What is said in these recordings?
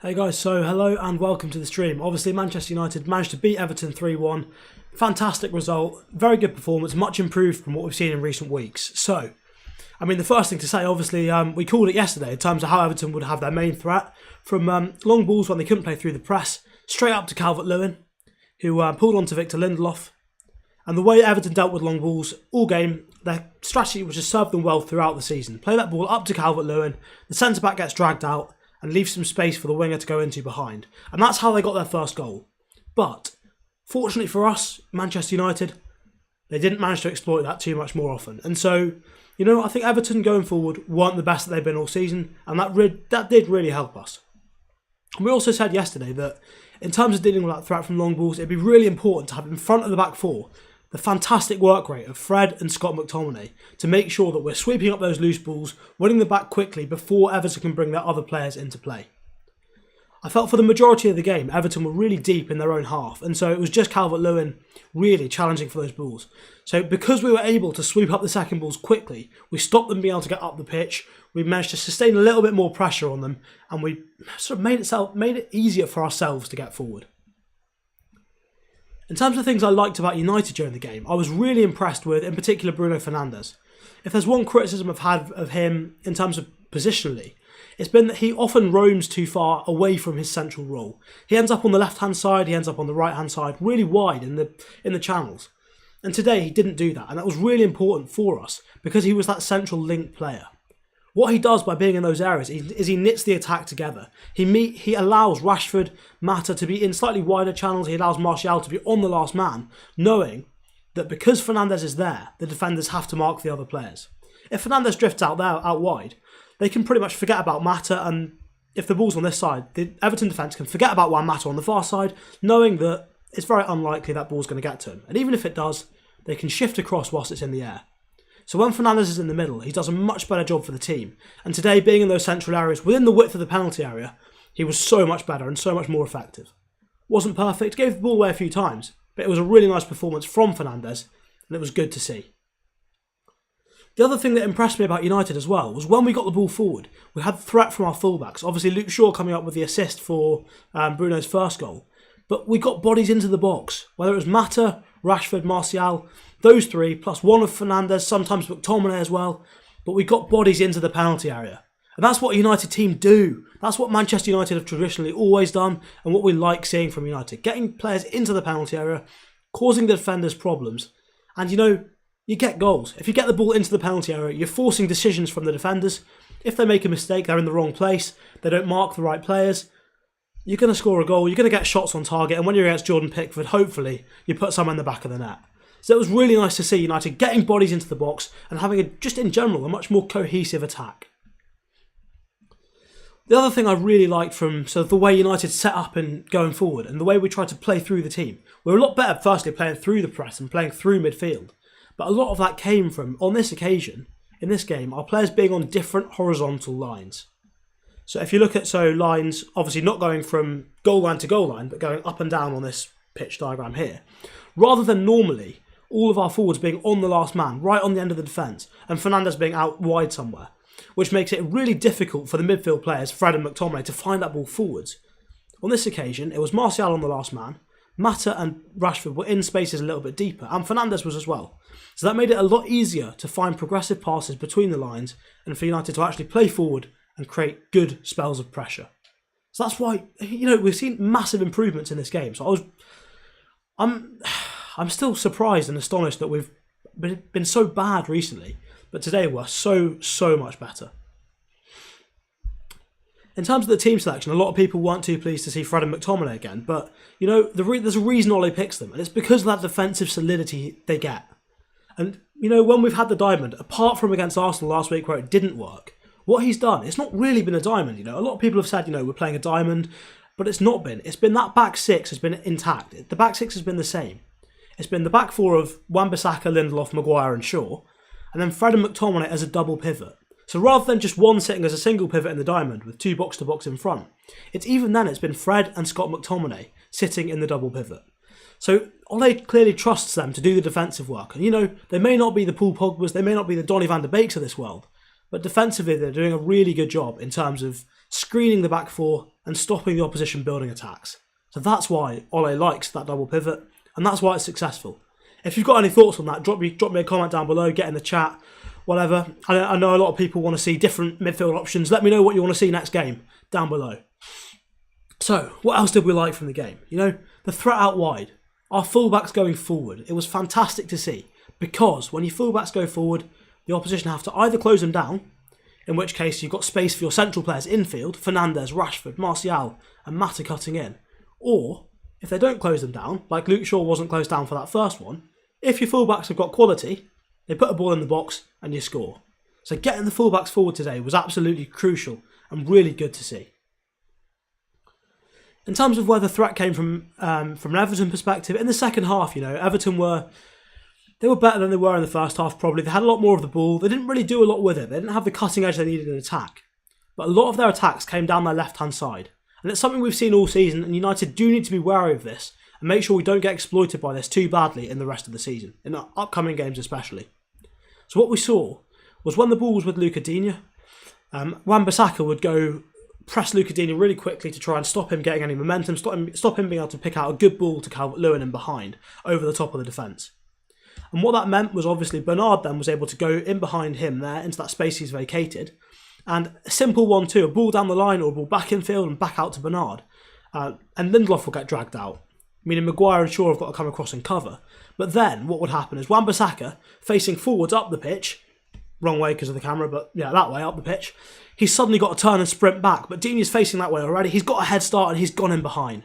Hey guys, so hello and welcome to the stream. Obviously Manchester United managed to beat Everton 3-1. Fantastic result, very good performance, much improved from what we've seen in recent weeks. So, the first thing to say, obviously, we called it yesterday in terms of how Everton would have their main threat. From long balls when they couldn't play through the press, straight up to Calvert-Lewin, who pulled on to Victor Lindelof. And the way Everton dealt with long balls all game, their strategy was just served them well throughout the season. Play that ball up to Calvert-Lewin, the centre-back gets dragged out, and leave some space for the winger to go into behind. And that's how they got their first goal. But, fortunately for us, Manchester United, they didn't manage to exploit that too much more often. And so, I think Everton going forward weren't the best that they've been all season, and that did really help us. And we also said yesterday that in terms of dealing with that threat from long balls, it'd be really important to have in front of the back four the fantastic work rate of Fred and Scott McTominay to make sure that we're sweeping up those loose balls, winning the back quickly before Everton can bring their other players into play. I felt for the majority of the game, Everton were really deep in their own half, and so it was just Calvert-Lewin really challenging for those balls. So because we were able to sweep up the second balls quickly, we stopped them being able to get up the pitch, we managed to sustain a little bit more pressure on them, and we sort of made it easier for ourselves to get forward. In terms of things I liked about United during the game, I was really impressed with, in particular, Bruno Fernandes. If there's one criticism I've had of him in terms of positionally, it's been that he often roams too far away from his central role. He ends up on the left-hand side, he ends up on the right-hand side, really wide in the channels. And today he didn't do that, and that was really important for us because he was that central link player. What he does by being in those areas is he knits the attack together. He allows Rashford, Mata to be in slightly wider channels. He allows Martial to be on the last man, knowing that because Fernandes is there, the defenders have to mark the other players. If Fernandes drifts out wide, they can pretty much forget about Mata, and if the ball's on this side, the Everton defence can forget about Juan Mata on the far side, knowing that it's very unlikely that ball's going to get to him. And even if it does, they can shift across whilst it's in the air. So when Fernandes is in the middle, he does a much better job for the team. And today, being in those central areas, within the width of the penalty area, he was so much better and so much more effective. Wasn't perfect, gave the ball away a few times, but it was a really nice performance from Fernandes, and it was good to see. The other thing that impressed me about United as well was when we got the ball forward, we had threat from our fullbacks. Obviously, Luke Shaw coming up with the assist for Bruno's first goal. But we got bodies into the box, whether it was Mata, Rashford, Martial, those three, plus one of Fernandes, sometimes McTominay as well. But we got bodies into the penalty area. And that's what a United team do. That's what Manchester United have traditionally always done, and what we like seeing from United. Getting players into the penalty area, causing the defenders problems. And you get goals. If you get the ball into the penalty area, you're forcing decisions from the defenders. If they make a mistake, they're in the wrong place, they don't mark the right players, you're going to score a goal, you're going to get shots on target, and when you're against Jordan Pickford, hopefully, you put some in the back of the net. So it was really nice to see United getting bodies into the box and having, just in general, a much more cohesive attack. The other thing I really liked from the way United set up and going forward, and the way we tried to play through the team, we were a lot better, firstly, playing through the press and playing through midfield. But a lot of that came from, on this occasion, in this game, our players being on different horizontal lines. So if you look at lines, obviously not going from goal line to goal line, but going up and down on this pitch diagram here, rather than normally all of our forwards being on the last man, right on the end of the defence, and Fernandes being out wide somewhere, which makes it really difficult for the midfield players, Fred and McTominay, to find that ball forwards. On this occasion, it was Martial on the last man, Mata and Rashford were in spaces a little bit deeper, and Fernandes was as well. So that made it a lot easier to find progressive passes between the lines, and for United to actually play forward and create good spells of pressure. So that's why, we've seen massive improvements in this game. So I'm still surprised and astonished that we've been so bad recently, but today we're so much better. In terms of the team selection, a lot of people weren't too pleased to see Fred and McTominay again, but, there's a reason Ole picks them, and it's because of that defensive solidity they get. And, when we've had the diamond, apart from against Arsenal last week where it didn't work, what he's done, it's not really been a diamond. A lot of people have said, we're playing a diamond, but it's not been. It's been that back six has been intact. The back six has been the same. It's been the back four of Wan-Bissaka, Lindelof, Maguire and Shaw, and then Fred and McTominay as a double pivot. So rather than just one sitting as a single pivot in the diamond with two box-to-box in front, it's been Fred and Scott McTominay sitting in the double pivot. So Ole clearly trusts them to do the defensive work. And, they may not be the Paul Pogbas, they may not be the Donny van de Beeks of this world, but defensively they're doing a really good job in terms of screening the back four and stopping the opposition building attacks. So that's why Ole likes that double pivot, and that's why it's successful. If you've got any thoughts on that, drop me a comment down below, get in the chat, whatever. I know a lot of people want to see different midfield options. Let me know what you want to see next game down below. So, what else did we like from the game? The threat out wide. Our fullbacks going forward. It was fantastic to see, because when your fullbacks go forward, the opposition have to either close them down, in which case you've got space for your central players infield, Fernandes, Rashford, Martial and Mata cutting in. Or, if they don't close them down, like Luke Shaw wasn't closed down for that first one, if your fullbacks have got quality, they put a ball in the box and you score. So getting the fullbacks forward today was absolutely crucial and really good to see. In terms of where the threat came from an Everton perspective, in the second half, Everton were better than they were in the first half probably. They had a lot more of the ball. They didn't really do a lot with it. They didn't have the cutting edge they needed in attack. But a lot of their attacks came down their left-hand side. And it's something we've seen all season, and United do need to be wary of this and make sure we don't get exploited by this too badly in the rest of the season, in the upcoming games especially. So what we saw was when the ball was with UTD, Wan-Bissaka would go press UTD really quickly to try and stop him getting any momentum, stop him being able to pick out a good ball to Calvert-Lewin in behind, over the top of the defence. And what that meant was obviously Bernard then was able to go in behind him there into that space he's vacated, and a simple 1-2, a ball down the line or a ball back in field and back out to Bernard. And Lindelof will get dragged out, meaning Maguire and Shaw have got to come across and cover. But then what would happen is Wan-Bissaka, facing forwards up the pitch, wrong way because of the camera, but yeah, that way, up the pitch, he's suddenly got to turn and sprint back, but Dini's facing that way already. He's got a head start and he's gone in behind.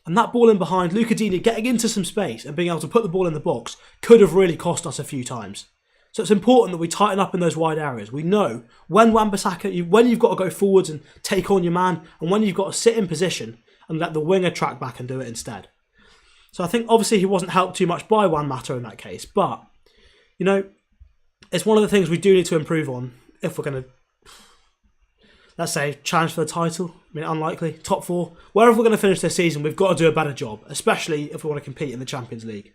And that ball in behind, UTD getting into some space and being able to put the ball in the box could have really cost us a few times. So it's important that we tighten up in those wide areas. We know when Wan-Bissaka, when you've got to go forwards and take on your man, and when you've got to sit in position and let the winger track back and do it instead. So I think obviously he wasn't helped too much by Juan Mata in that case, but it's one of the things we do need to improve on if we're going to, let's say, challenge for the title. I mean, unlikely. Top 4. Wherever we're going to finish this season, we've got to do a better job, especially if we want to compete in the Champions League.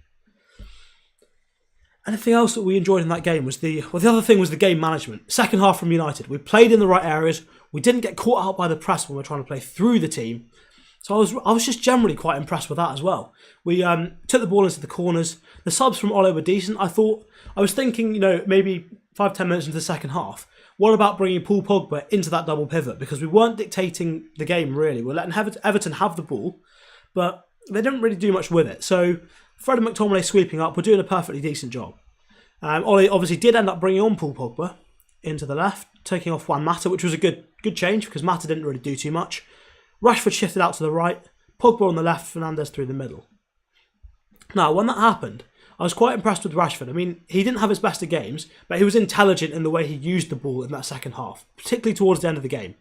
Anything else that we enjoyed in that game was the other thing was the game management. Second half from United. We played in the right areas. We didn't get caught out by the press when we're trying to play through the team. So I was just generally quite impressed with that as well. We took the ball into the corners. The subs from Ole were decent. I was thinking, maybe 5-10 minutes into the second half, what about bringing Paul Pogba into that double pivot? Because we weren't dictating the game really. We're letting Everton have the ball, but they didn't really do much with it. So Fred and McTominay sweeping up, we're doing a perfectly decent job. Ole obviously did end up bringing on Paul Pogba into the left, taking off Juan Mata, which was a good change because Mata didn't really do too much. Rashford shifted out to the right, Pogba on the left, Fernandes through the middle. Now, when that happened, I was quite impressed with Rashford. I mean, he didn't have his best of games, but he was intelligent in the way he used the ball in that second half, particularly towards the end of the game.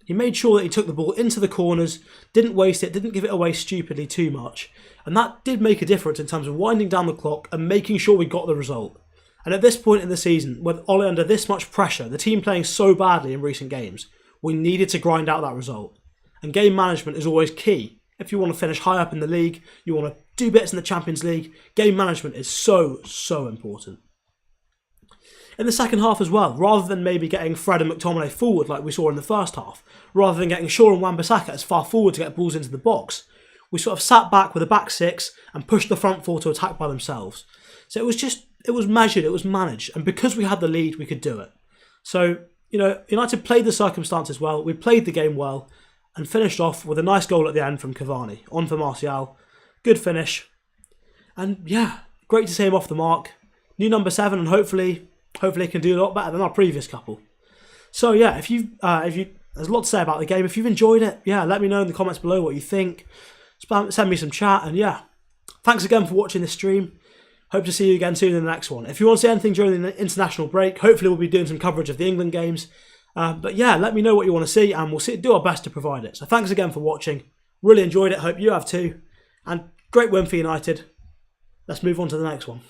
He made sure that he took the ball into the corners, didn't waste it, didn't give it away stupidly too much, and that did make a difference in terms of winding down the clock and making sure we got the result. And at this point in the season, with Ole under this much pressure, the team playing so badly in recent games, we needed to grind out that result. And game management is always key. If you want to finish high up in the league, you want to do bits in the Champions League, game management is so important. In the second half as well, rather than maybe getting Fred and McTominay forward like we saw in the first half, rather than getting Shaw and Wan-Bissaka as far forward to get balls into the box, we sort of sat back with a back six and pushed the front four to attack by themselves. So it was measured, it was managed, and because we had the lead, we could do it. So, United played the circumstances well, we played the game well, and finished off with a nice goal at the end from Cavani. On for Martial. Good finish. And yeah, great to see him off the mark. New number 7, and hopefully he can do a lot better than our previous couple. So yeah, if you there's a lot to say about the game. If you've enjoyed it, yeah, let me know in the comments below what you think. Send me some chat, and yeah, thanks again for watching this stream. Hope to see you again soon in the next one. If you want to see anything during the international break, hopefully we'll be doing some coverage of the England games. But yeah, let me know what you want to see, and we'll do our best to provide it. So thanks again for watching. Really enjoyed it. Hope you have too. And great win for United. Let's move on to the next one.